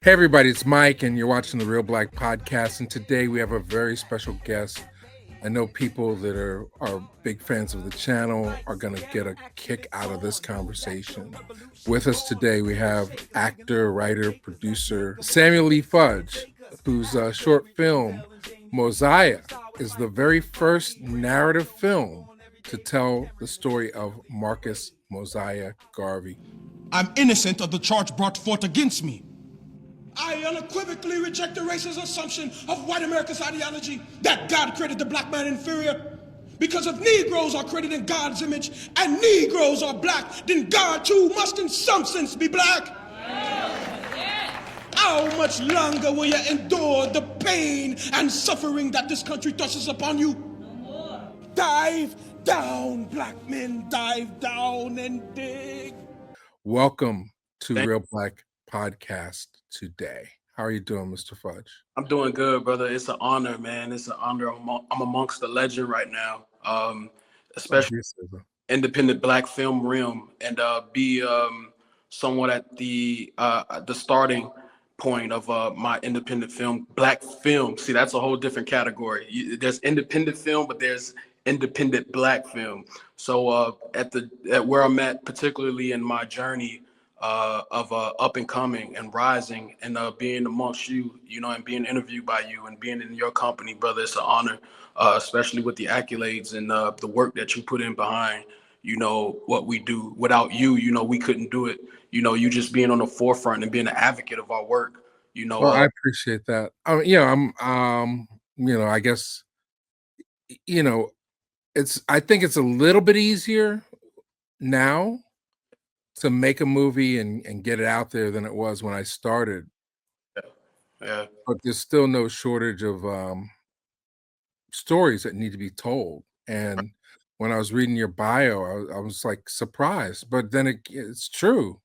Hey everybody, it's Mike and you're watching the Real Black Podcast, and today we have a very special guest. I know people that are big fans of the channel are going to get a kick out of this conversation. With us today we have actor, writer, producer Samuel Lee Fudge, whose short film Mosiah is the very first narrative film to tell the story of Marcus Mosiah Garvey. I'm innocent of the charge brought forth against me. I unequivocally reject the racist assumption of white America's ideology that God created the black man inferior. Because if Negroes are created in God's image and Negroes are black, then God too must in some sense be black. How much longer will you endure the pain and suffering that this country thrusts upon you? Dive down, black men, dive down and dig. Welcome to Real Black Podcast today. How are you doing, Mr. Fudge? I'm doing good, brother. It's an honor, man. It's an honor. I'm amongst the legend right now, especially independent black film realm, and be somewhat at the starting point of my independent film, black film. See, that's a whole different category. There's independent film, but there's independent black film. So at where I'm at, particularly in my journey of up and coming and rising and being amongst you, and being interviewed by you and being in your company, brother, it's an honor, especially with the accolades and the work that you put in behind, what we do. Without you, we couldn't do it. You just being on the forefront and being an advocate of our work, Well, I appreciate that. I guess, I think it's a little bit easier now to make a movie and get it out there than it was when I started. Yeah. But there's still no shortage of stories that need to be told. And when I was reading your bio, I was like surprised. But then it's true.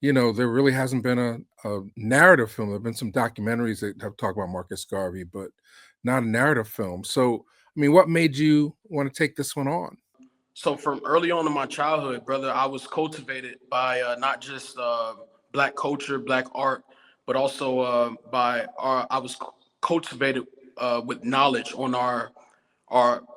There really hasn't been a narrative film. There have been some documentaries that have talked about Marcus Garvey, but not a narrative film. So, what made you want to take this one on? So from early on in my childhood, brother, I was cultivated by not just black culture, black art, but also I was cultivated with knowledge on our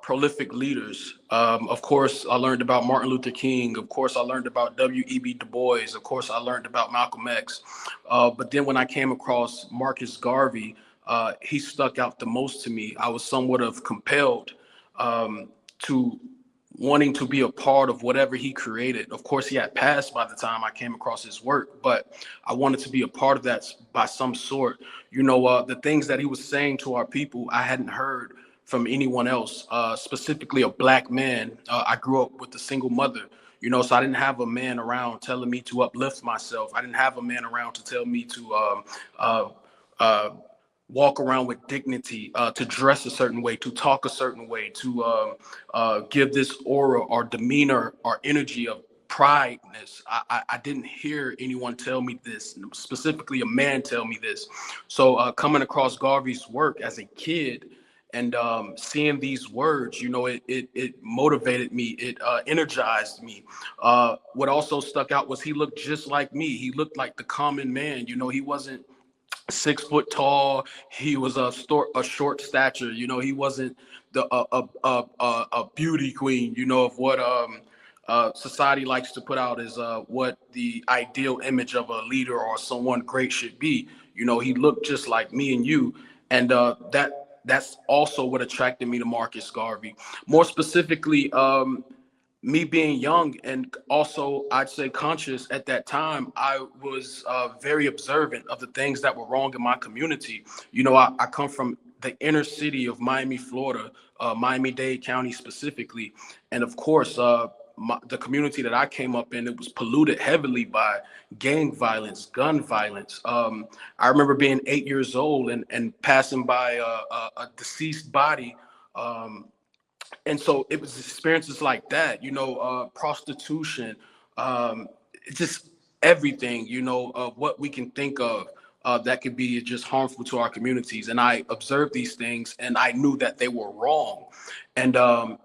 prolific leaders. Of course, I learned about Martin Luther King. Of course, I learned about W.E.B. Du Bois. Of course, I learned about Malcolm X. But then when I came across Marcus Garvey, he stuck out the most to me. I was somewhat of compelled to wanting to be a part of whatever he created. Of course, he had passed by the time I came across his work, but I wanted to be a part of that by some sort. The things that he was saying to our people, I hadn't heard from anyone else, specifically a black man. I grew up with a single mother, so I didn't have a man around telling me to uplift myself. I didn't have a man around to tell me to walk around with dignity, to dress a certain way, to talk a certain way, to give this aura or demeanor or energy of prideness. I didn't hear anyone tell me this, specifically a man tell me this. So coming across Garvey's work as a kid and seeing these words, it motivated me. It energized me. What also stuck out was he looked just like me. He looked like the common man. He wasn't 6 foot tall. He was a short stature. He wasn't a beauty queen. Of what society likes to put out is what the ideal image of a leader or someone great should be. He looked just like me and you, and that's also what attracted me to Marcus Garvey. More specifically, me being young and also I'd say conscious at that time, I was very observant of the things that were wrong in my community. I come from the inner city of Miami, Florida, Miami-Dade County specifically. And of course, the community that I came up in, it was polluted heavily by gang violence, gun violence. I remember being 8 years old and passing by a deceased body. And so it was experiences like that, prostitution, just everything, what we can think of that could be just harmful to our communities. And I observed these things and I knew that they were wrong. And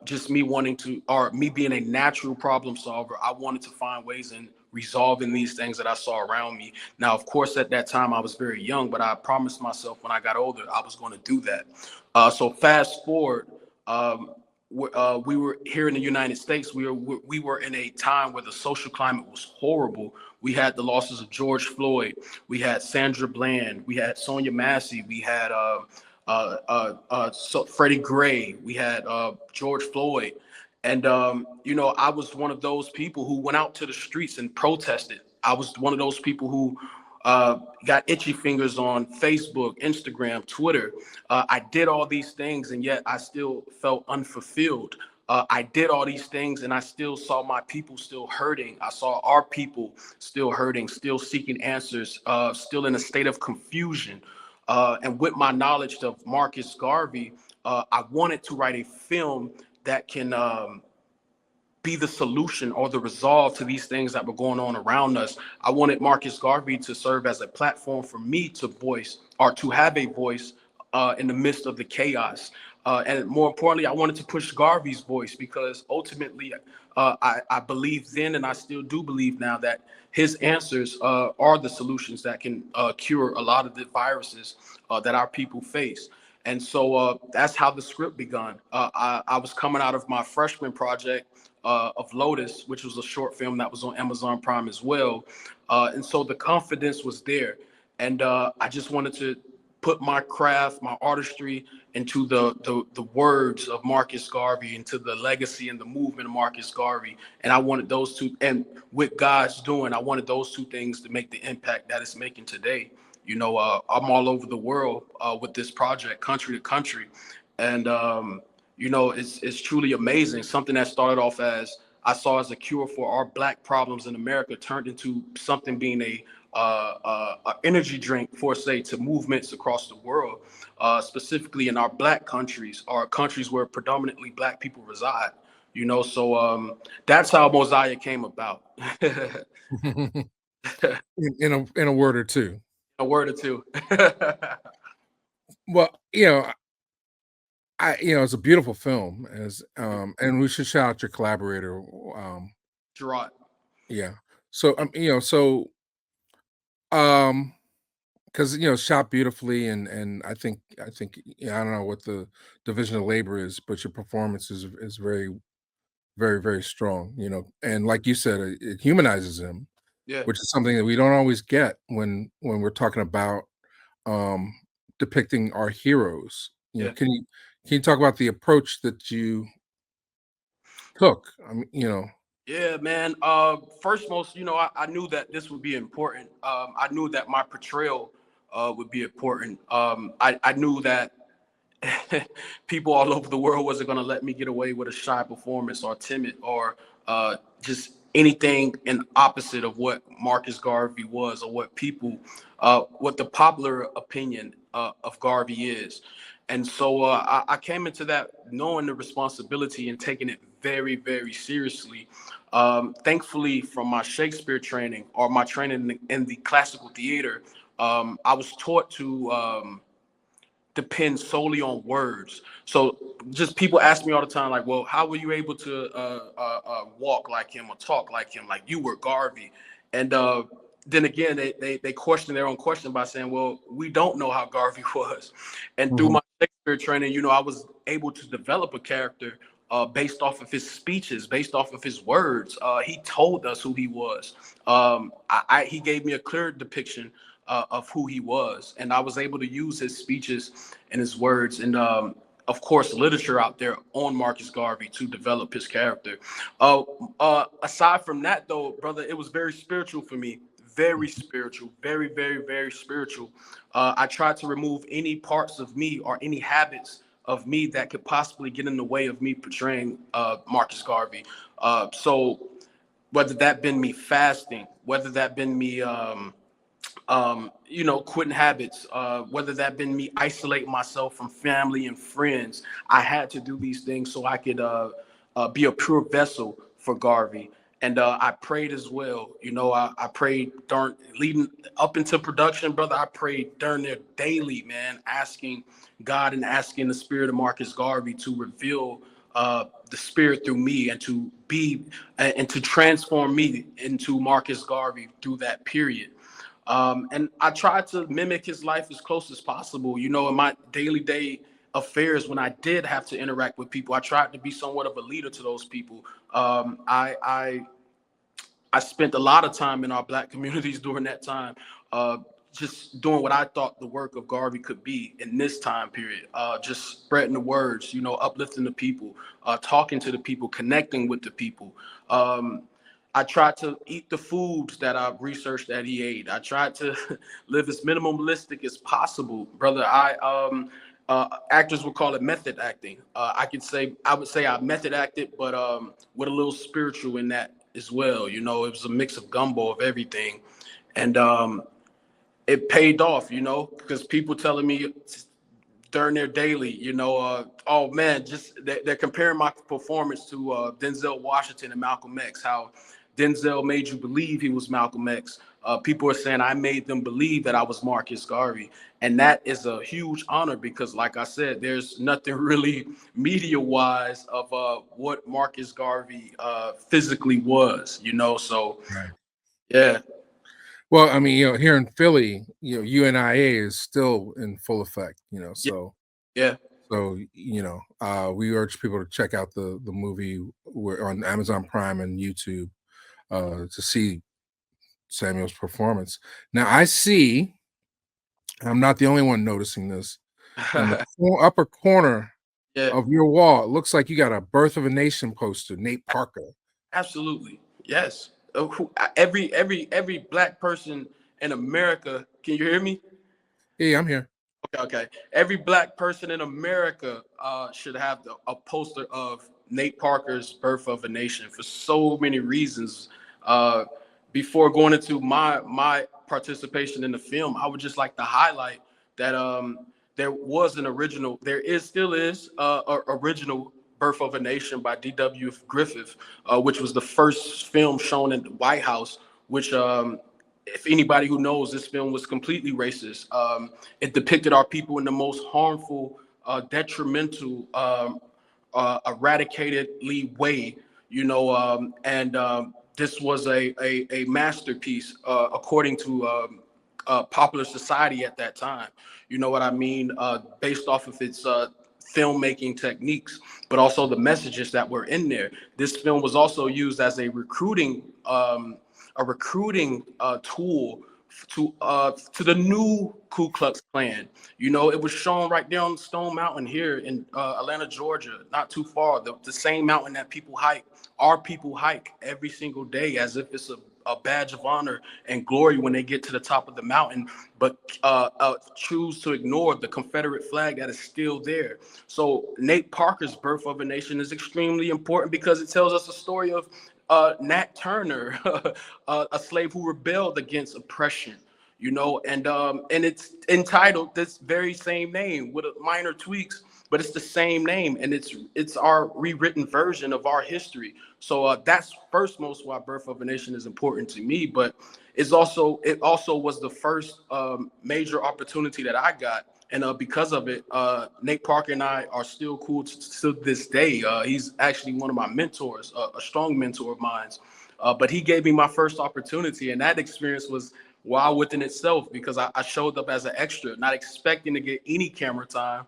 just me being a natural problem solver, I wanted to find ways in resolving these things that I saw around me. Now, of course, at that time I was very young, but I promised myself when I got older I was going to do that. So fast forward, we were here in the United States. We were in a time where the social climate was horrible. We had the losses of George Floyd. We had Sandra Bland. We had Sonia Massey. We had Freddie Gray. We had George Floyd. And, I was one of those people who went out to the streets and protested. I was one of those people who got itchy fingers on Facebook, Instagram, Twitter. I did all these things, and yet I still felt unfulfilled. I did all these things, and I still saw my people still hurting. I saw our people still hurting, still seeking answers, still in a state of confusion. And with my knowledge of Marcus Garvey, I wanted to write a film that can be the solution or the resolve to these things that were going on around us. I wanted Marcus Garvey to serve as a platform for me to voice, or to have a voice in the midst of the chaos. And more importantly, I wanted to push Garvey's voice, because ultimately I believe then, and I still do believe now, that his answers are the solutions that can cure a lot of the viruses that our people face. And so that's how the script begun. I was coming out of my freshman project of Lotus, which was a short film that was on Amazon Prime as well. And so the confidence was there. And I just wanted to put my craft, my artistry into the words of Marcus Garvey, into the legacy and the movement of Marcus Garvey. And I wanted those two, and with God's doing, I wanted those two things to make the impact that it's making today. I'm all over the world with this project, country to country. And, it's truly amazing. Something that started off as I saw as a cure for our Black problems in America turned into something being a energy drink for, say, to movements across the world, specifically in our Black countries, or countries where predominantly Black people reside. So that's how Mosiah came about. in a word or two. A word or two. Well, it's a beautiful film, and we should shout out your collaborator, Gerard. Yeah. So because shot beautifully, and I think I don't know what the division of labor is, but your performance is very, very, very strong. And like you said, it humanizes him, Yeah. which is something that we don't always get when we're talking about depicting our heroes. Yeah. Can you talk about the approach that you took? Yeah, man. First, I knew that this would be important. I knew that my portrayal would be important. I knew that people all over the world wasn't going to let me get away with a shy performance, or timid, or just anything in opposite of what Marcus Garvey was, or what the popular opinion of Garvey is. And so I came into that knowing the responsibility and taking it very, very seriously. Thankfully, from my Shakespeare training, or my training in the classical theater, I was taught to depend solely on words. So just people ask me all the time, like, well, how were you able to walk like him or talk like him, like you were Garvey? And then again, they question their own question by saying, well, we don't know how Garvey was. And through my Shakespeare training, I was able to develop a character based off of his speeches, based off of his words. He told us who he was. He gave me a clear depiction of who he was, and I was able to use his speeches and his words, and of course literature out there on Marcus Garvey to develop his character. Aside from that, though, brother, it was very spiritual for me. Very spiritual, very, very, very spiritual. I tried to remove any parts of me or any habits of me that could possibly get in the way of me portraying Marcus Garvey. So whether that been me fasting, whether that been me quitting habits, whether that been me isolating myself from family and friends, I had to do these things so I could be a pure vessel for Garvey. And I prayed as well. I prayed leading up into production, brother. I prayed during there daily, man, asking God and asking the spirit of Marcus Garvey to reveal the spirit through me, and to be and to transform me into Marcus Garvey through that period. And I tried to mimic his life as close as possible. You know, in my day affairs, when I did have to interact with people, I tried to be somewhat of a leader to those people. I spent a lot of time in our Black communities during that time, just doing what I thought the work of Garvey could be in this time period, just spreading the words, you know, uplifting the people, talking to the people, connecting with the people. I tried to eat the foods that I've researched that he ate. I tried to live as minimalistic as possible, brother. Actors would call it method acting. I would say I method acted, but with a little spiritual in that as well. You know, it was a mix of gumbo of everything. And it paid off, you know, because people telling me during their daily, you know, oh man, just they're comparing my performance to Denzel Washington and Malcolm X, how Denzel made you believe he was Malcolm X. People are saying I made them believe that I was Marcus Garvey. And that is a huge honor because, like I said, there's nothing really media-wise of what Marcus Garvey physically was, you know, so, Right. Yeah. Well, I mean, you know, here in Philly, you know, UNIA is still in full effect, you know, so. Yeah. So, you know, we urge people to check out the movie on Amazon Prime and YouTube to see Samuel's performance. Now, I see, I'm not the only one noticing this, in the upper corner Yeah. of your wall, it looks like you got a Birth of a Nation poster, Nate Parker. Absolutely. Yes. Every Black person in America, can you hear me? Yeah, I'm here. Okay. Every Black person in America should have a poster of Nate Parker's Birth of a Nation for so many reasons. Before going into my participation in the film, I would just like to highlight that still is original Birth of a Nation by D.W. Griffith, which was the first film shown in the White House, which if anybody who knows, this film was completely racist. It depicted our people in the most harmful, detrimental, eradicatedly way, you know, and this was a masterpiece according to popular society at that time. You know what I mean? Based off of its filmmaking techniques, but also the messages that were in there. This film was also used as a recruiting tool to the new Ku Klux Klan. You know, it was shown right there on Stone Mountain here in Atlanta, Georgia, not too far. The same mountain that people hike, our people hike every single day as if it's a badge of honor and glory when they get to the top of the mountain, but choose to ignore the Confederate flag that is still there. So Nate Parker's Birth of a Nation is extremely important because it tells us a story of Nat Turner, a slave who rebelled against oppression, you know, and it's entitled this very same name with minor tweaks, but it's the same name, and it's our rewritten version of our history. So that's first most why Birth of a Nation is important to me, but it also was the first major opportunity that I got. And because of it, Nate Parker and I are still cool to this day. He's actually one of my mentors, a strong mentor of mine. But he gave me my first opportunity, and that experience was wild within itself because I showed up as an extra, not expecting to get any camera time.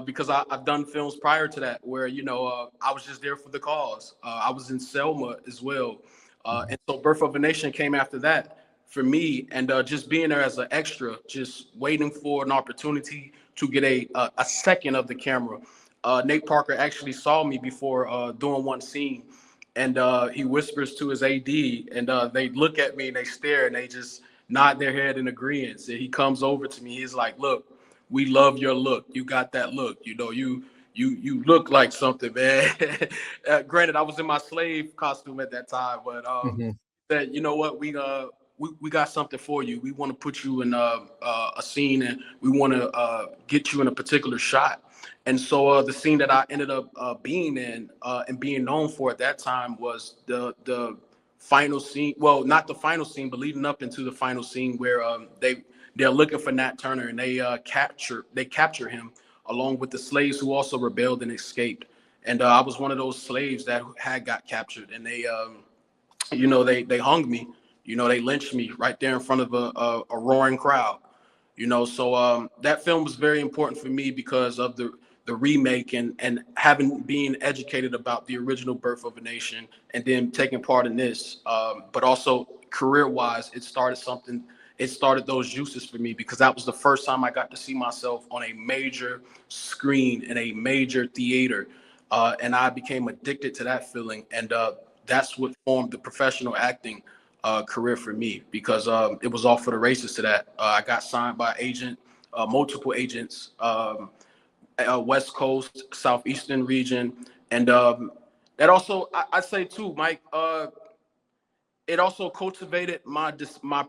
Because I've done films prior to that where, you know, I was just there for the cause. I was in Selma as well. And so Birth of a Nation came after that for me, and just being there as an extra, just waiting for an opportunity to get a second of the camera. Nate Parker actually saw me before doing one scene, and he whispers to his AD, and they look at me and they stare and they just nod their head in agreement. And he comes over to me. He's like, "Look, we love your look. You got that look. You know, you look like something, man." Granted, I was in my slave costume at that time, but that, you know what, we got something for you. We want to put you in a scene, and we want to get you in a particular shot. And so the scene that I ended up being in and being known for at that time was the final scene. Well, not the final scene, but leading up into the final scene where they're looking for Nat Turner, and they capture him along with the slaves who also rebelled and escaped. And I was one of those slaves that had got captured, and they they hung me. They lynched me right there in front of a roaring crowd. So that film was very important for me because of the remake and having been educated about the original Birth of a Nation, and then taking part in this. But also career wise, it started those juices for me, because that was the first time I got to see myself on a major screen in a major theater. And I became addicted to that feeling. And that's what formed the professional acting career for me, because it was all for the races to that. I got signed by multiple agents, West Coast, Southeastern region. And that also, I say too, Mike, it also cultivated my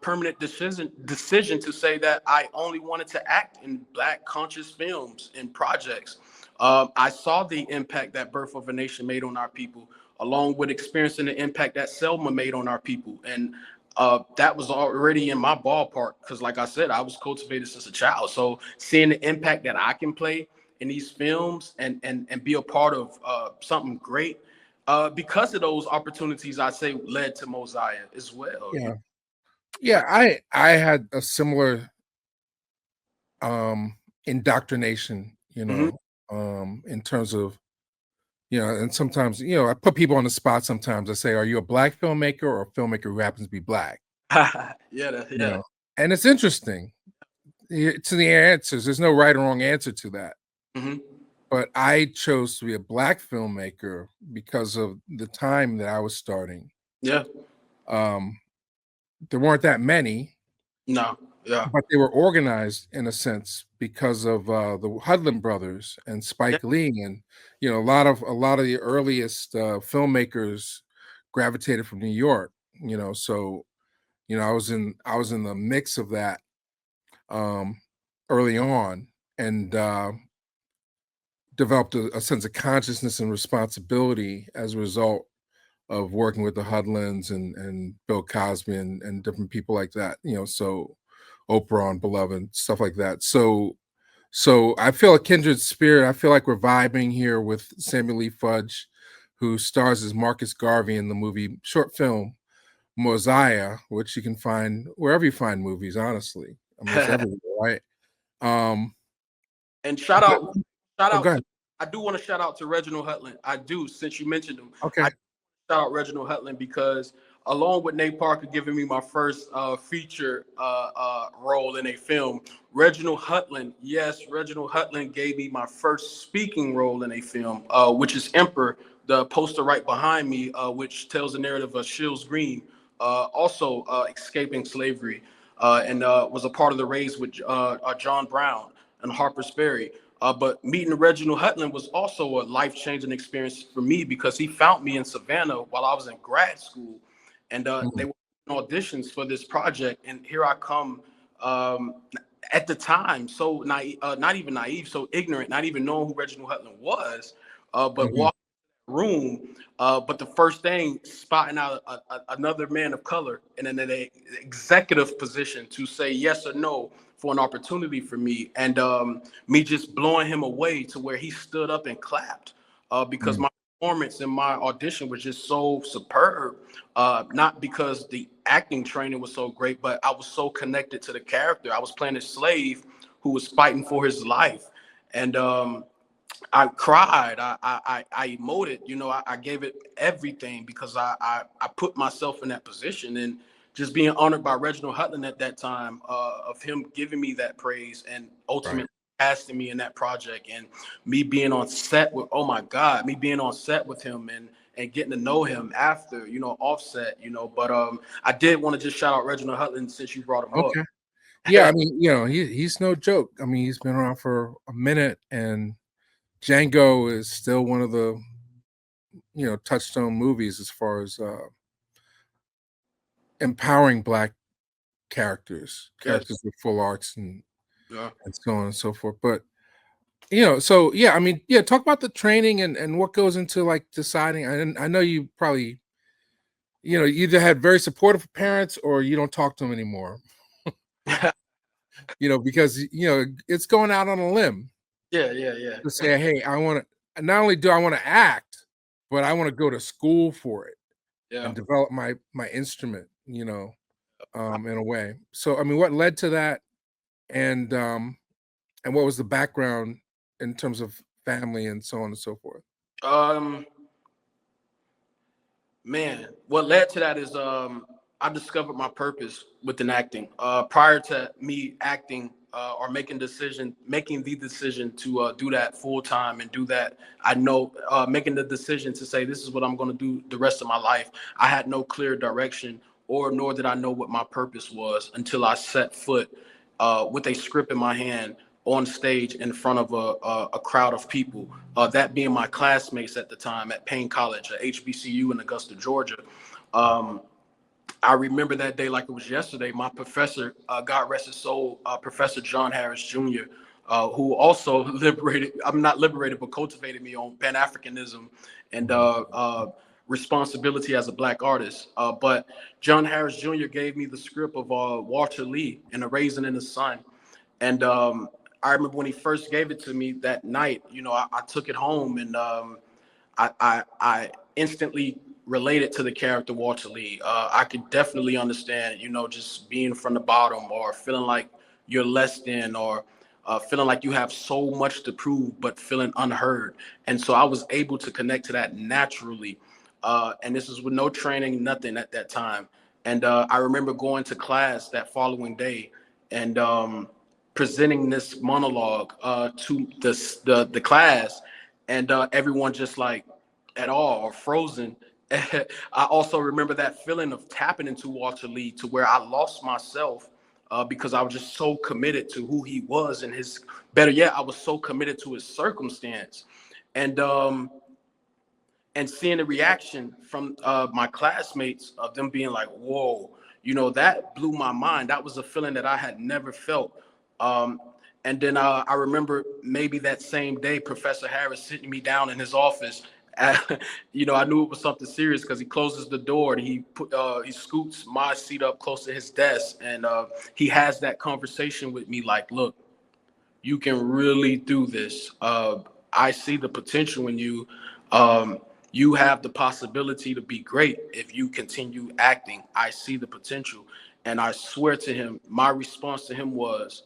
permanent decision to say that I only wanted to act in Black conscious films and projects. I saw the impact that Birth of a Nation made on our people, along with experiencing the impact that Selma made on our people. And that was already in my ballpark, because like I said, I was cultivated since a child. So seeing the impact that I can play in these films and be a part of something great, because of those opportunities, I say led to Mosiah as well. Yeah, I had a similar indoctrination, Mhm. in terms of, and sometimes, I put people on the spot sometimes. I say, are you a Black filmmaker or a filmmaker who happens to be Black? Yeah, You yeah. know, and it's interesting. To the answers, there's no right or wrong answer to that. Hmm. But I chose to be a Black filmmaker because of the time that I was starting. Yeah. Um, there weren't that many, No. Yeah. but they were organized in a sense because of the Hudlin brothers and Yeah. Spike Lee, and a lot of the earliest filmmakers gravitated from New York. So I was in the mix of that um, early on, and developed a sense of consciousness and responsibility as a result of working with the Hudlins and Bill Cosby and different people like that. So Oprah on Beloved, stuff like that. So I feel a kindred spirit. I feel like we're vibing here with Samuel Lee Fudge, who stars as Marcus Garvey in the movie short film Mosiah, which you can find wherever you find movies, honestly. I mean, it's everywhere, right? Um, And but shout oh, go out ahead. to I do want to shout out to Reginald Hutland. I do, since you mentioned him. Okay. I shout out Reginald Hutland because, along with Nate Parker giving me my first feature role in a film, Reginald Hutland gave me my first speaking role in a film, which is Emperor, the poster right behind me, which tells the narrative of Shields Green, also escaping slavery, and was a part of the race with John Brown and Harper's Ferry. But meeting Reginald Hutland was also a life-changing experience for me, because he found me in Savannah while I was in grad school, and they Mhm. were in auditions for this project. And here I come, at the time, so naive, not even naive, so ignorant, not even knowing who Reginald Hutland was, but Mhm. walking room. But the first thing, spotting out another man of color in an executive position to say yes or no for an opportunity for me, and me just blowing him away to where he stood up and clapped, because Mhm. my performance in my audition was just so superb. Not because the acting training was so great, but I was so connected to the character. I was playing a slave who was fighting for his life, and I cried. I emoted. I gave it everything, because I put myself in that position, and just being honored by Reginald Hutland at that time, of him giving me that praise and Right. ultimately casting me in that project, and me being on set with, oh my God, me being on set with him, and getting to know him after, offset. But I did want to just shout out Reginald Hutland since you brought him Okay. Yeah, I up. mean, he's no joke. I mean, he's been around for a minute, and Django is still one of the touchstone movies as far as empowering Black characters, Yes. characters with full arcs Yeah. and so on and so forth. But so yeah, I mean, yeah, talk about the training and what goes into like deciding. I know you probably you either had very supportive parents or you don't talk to them anymore. Because it's going out on a limb Yeah. Yeah. Yeah. to say, hey, I want to. not only do I want to act, but I want to go to school for it Yeah. and develop my instrument, you know, in a way. So I mean, what led to that, and what was the background in terms of family and so on and so forth? Man, what led to that is I discovered my purpose within acting. Prior to me acting or making the decision to do that full time and do that, I know making the decision to say this is what I'm going to do the rest of my life. I had no clear direction, nor did I know what my purpose was until I set foot with a script in my hand on stage in front of a crowd of people, that being my classmates at the time at Payne College, at HBCU in Augusta, Georgia. I remember that day like it was yesterday. My professor, God rest his soul, Professor John Harris Jr., who also but cultivated me on Pan-Africanism and responsibility as a Black artist. But John Harris Jr. gave me the script of Walter Lee in A Raisin in the Sun. And I remember when he first gave it to me that night, you know, I took it home and I instantly related to the character Walter Lee. I could definitely understand, you know, just being from the bottom or feeling like you're less than or feeling like you have so much to prove, but feeling unheard. And so I was able to connect to that naturally. And this is with no training, nothing at that time. And I remember going to class that following day and presenting this monologue to the class, and everyone just like at all or frozen. I also remember that feeling of tapping into Walter Lee to where I lost myself because I was just so committed to who he was and his, better yet, I was so committed to his circumstance. And seeing the reaction from my classmates of them being like, whoa, you know, that blew my mind. That was a feeling that I had never felt. And then I remember maybe that same day, Professor Harris sitting me down in his office. You know, I knew it was something serious because he closes the door and he scoots my seat up close to his desk. And he has that conversation with me like, look, you can really do this. I see the potential in you. You have the possibility to be great if you continue acting. I see the potential. And I swear to him, my response to him was,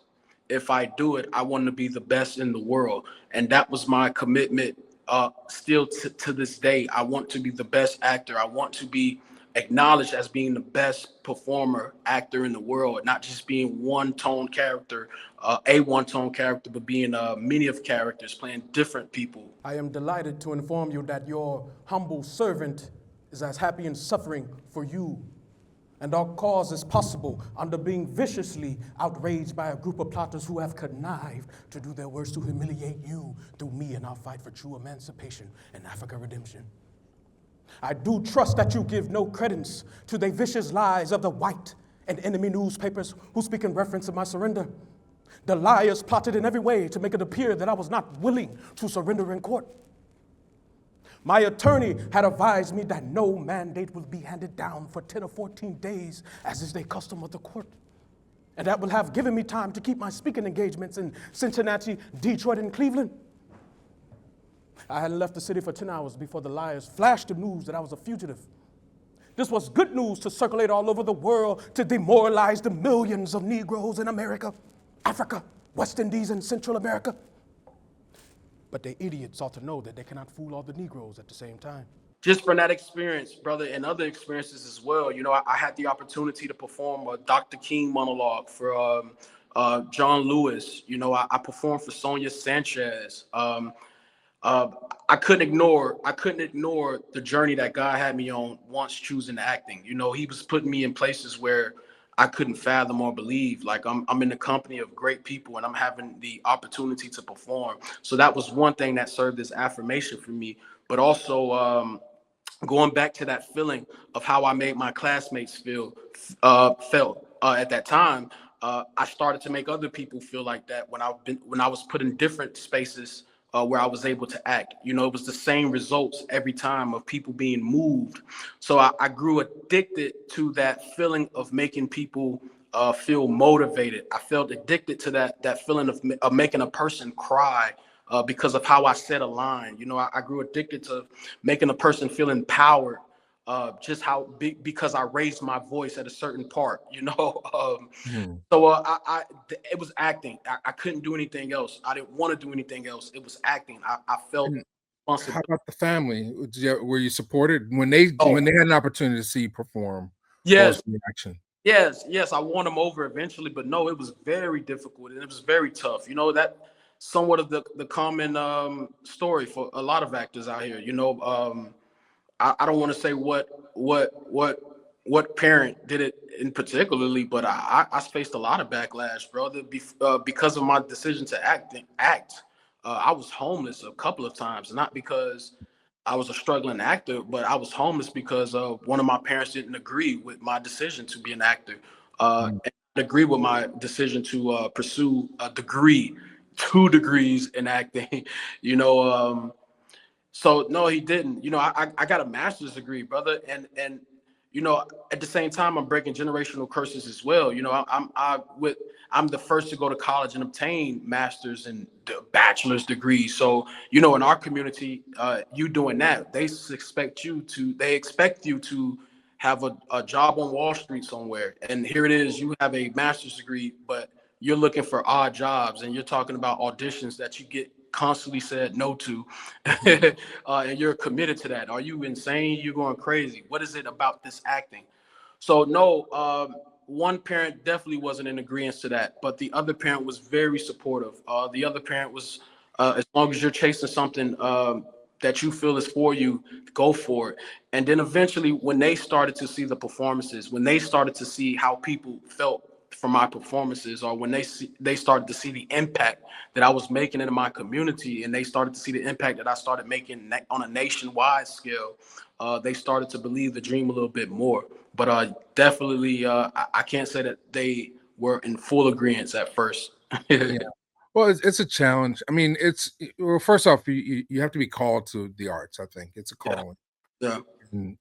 if I do it, I want to be the best in the world. And that was my commitment. Still to this day, I want to be the best actor. I want to be acknowledged as being the best performer actor in the world, not just being one-tone character, a one-tone character, but being many of characters, playing different people. I am delighted to inform you that your humble servant is as happy in suffering for you. And our cause is possible under being viciously outraged by a group of plotters who have connived to do their worst to humiliate you through me in our fight for true emancipation and Africa redemption. I do trust that you give no credence to the vicious lies of the white and enemy newspapers who speak in reference to my surrender. The liars plotted in every way to make it appear that I was not willing to surrender in court. My attorney had advised me that no mandate will be handed down for 10 or 14 days, as is the custom of the court. And that will have given me time to keep my speaking engagements in Cincinnati, Detroit, and Cleveland. I had left the city for 10 hours before the liars flashed the news that I was a fugitive. This was good news to circulate all over the world to demoralize the millions of Negroes in America, Africa, West Indies, and Central America. But the idiots ought to know that they cannot fool all the Negroes at the same time. Just from that experience, brother, and other experiences as well, you know, I had the opportunity to perform a Dr. King monologue for John Lewis. You know, I performed for Sonia Sanchez. I couldn't ignore the journey that God had me on once choosing acting. You know, he was putting me in places where I couldn't fathom or believe. Like I'm in the company of great people and I'm having the opportunity to perform. So that was one thing that served as affirmation for me. But also going back to that feeling of how I made my classmates felt at that time, I started to make other people feel like that when I was put in different spaces where I was able to act. You know, it was the same results every time of people being moved. So I grew addicted to that feeling of making people feel motivated. I felt addicted to that feeling of making a person cry, because of how I set a line. You know, I grew addicted to making a person feel empowered, just how big, because I raised my voice at a certain part, you know. Mhm. So it was acting. I couldn't do anything else. I didn't want to do anything else. It was acting. I felt And how responsibility. about the family? Were you supported when Oh, they had an opportunity to see you perform? What was yes, the reaction? yes. I won them over eventually, but no, it was very difficult and it was very tough. You know, that somewhat of the common story for a lot of actors out here. You know, I don't want to say what parent did it in particularly, but I faced a lot of backlash, brother, because of my decision to act. I was homeless a couple of times, not because I was a struggling actor, but I was homeless because one of my parents didn't agree with my decision to be an actor. Mm. And agree with my decision to pursue a degree, 2 degrees in acting. You know, so no, he didn't. You know, I got a master's degree, brother, and you know, at the same time, I'm breaking generational curses as well. You know, I'm the first to go to college and obtain master's and bachelor's degrees. So you know, in our community, you doing that, they expect you to have a job on Wall Street somewhere, and here it is, you have a master's degree, but you're looking for odd jobs, and you're talking about auditions that you get constantly said no to, and you're committed to that. Are you insane? You're going crazy. What is it about this acting? So no, one parent definitely wasn't in agreement to that, but the other parent was very supportive. The other parent was, as long as you're chasing something that you feel is for you, go for it. And then eventually, when they started to see the performances, when they started to see how people felt from my performances, or when they started to see the impact that I was making in my community, and they started to see the impact that I started making on a nationwide scale, they started to believe the dream a little bit more. But definitely, I can't say that they were in full agreement at first. Yeah. Well, it's a challenge. I mean, well, first off, you have to be called to the arts. I think it's a Yeah, calling, yeah,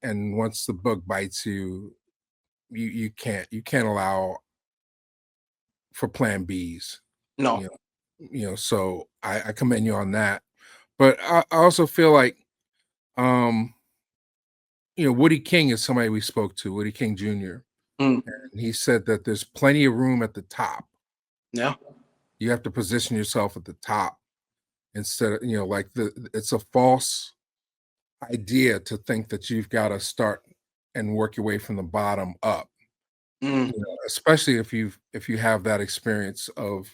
and once the bug bites you, you can't allow for plan Bs. no, You know, So I commend you on that. But I also feel like, um, Woody King is somebody we spoke to, Woody King Jr. mm, And he said that there's plenty of room at the top. yeah, You have to position yourself at the top instead of, like it's a false idea to think that you've got to start and work your way from the bottom up. mm, Especially if you have that experience of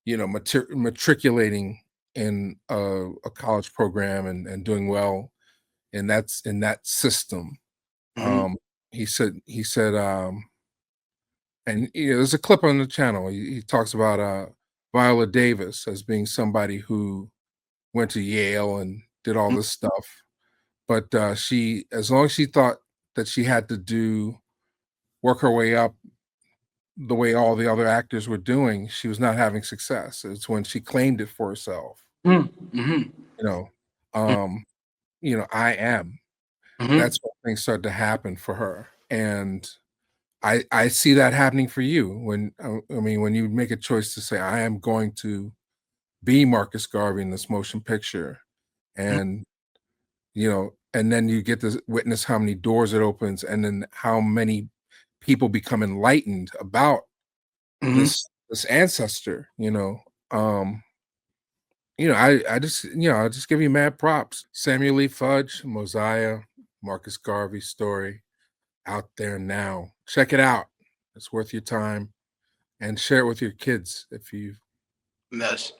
matriculating in a college program and doing well, and that's in that system. mm, Um, he said, and there's a clip on the channel. He talks about Viola Davis as being somebody who went to Yale and did all mm, this stuff, but as long as she thought that she had to work her way up the way all the other actors were doing, she was not having success. It's when she claimed it for herself. mm, mm, You know, um, I am. mm, That's when things started to happen for her, and I see that happening for you when I mean when you make a choice to say I am going to be Marcus Garvey in this motion picture, and and then you get to witness how many doors it opens, and then how many people become enlightened about mm. this ancestor. Um, I just give you mad props. Samuel Lee Fudge, Mosiah, Marcus Garvey story out there now. Check it out. It's worth your time, and share it with your kids Yes.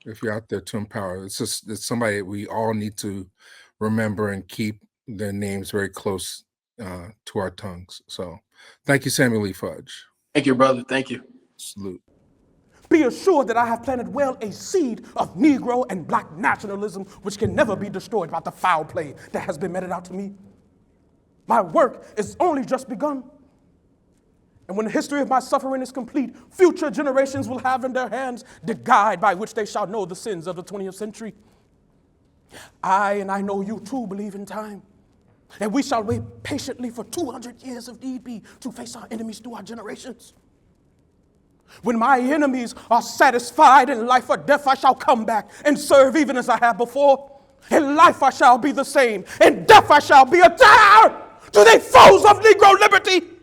if you're out there to empower. It's somebody we all need to remember and keep their names very close to our tongues. So, thank you, Samuel Lee Fudge. Thank you, brother. Thank you. Salute. Be assured that I have planted well a seed of Negro and black nationalism which can never be destroyed by the foul play that has been meted out to me. My work is only just begun. And when the history of my suffering is complete, future generations will have in their hands the guide by which they shall know the sins of the 20th century. And I know you too believe in time. And we shall wait patiently for 200 years if need be to face our enemies through our generations. When my enemies are satisfied in life or death, I shall come back and serve even as I have before. In life I shall be the same. In death I shall be a terror to the foes of Negro liberty.